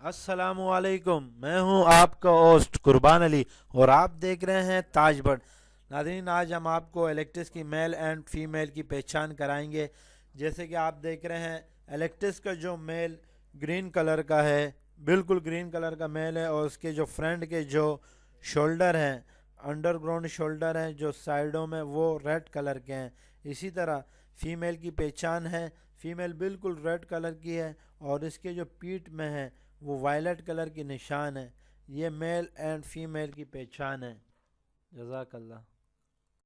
अस्सलामुअलैकुम। मैं हूं आपका होस्ट कुर्बान अली और आप देख रहे हैं ताज बर्ड। नाज़रीन, आज हम आपको एलेक्ट्रिस की मेल एंड फीमेल की पहचान कराएंगे। जैसे कि आप देख रहे हैं, एलेक्ट्रिस का जो मेल ग्रीन कलर का है, बिल्कुल ग्रीन कलर का मेल है, और उसके जो फ्रंट के जो शोल्डर हैं, अंडरग्राउंड शोल्डर हैं, जो साइडों में वो रेड कलर के हैं। इसी तरह फीमेल की पहचान है, फीमेल बिल्कुल रेड कलर की है और इसके जो पीठ में है वो वायलेट कलर की निशान है। ये मेल एंड फीमेल की पहचान है। जज़ाकल्लाह।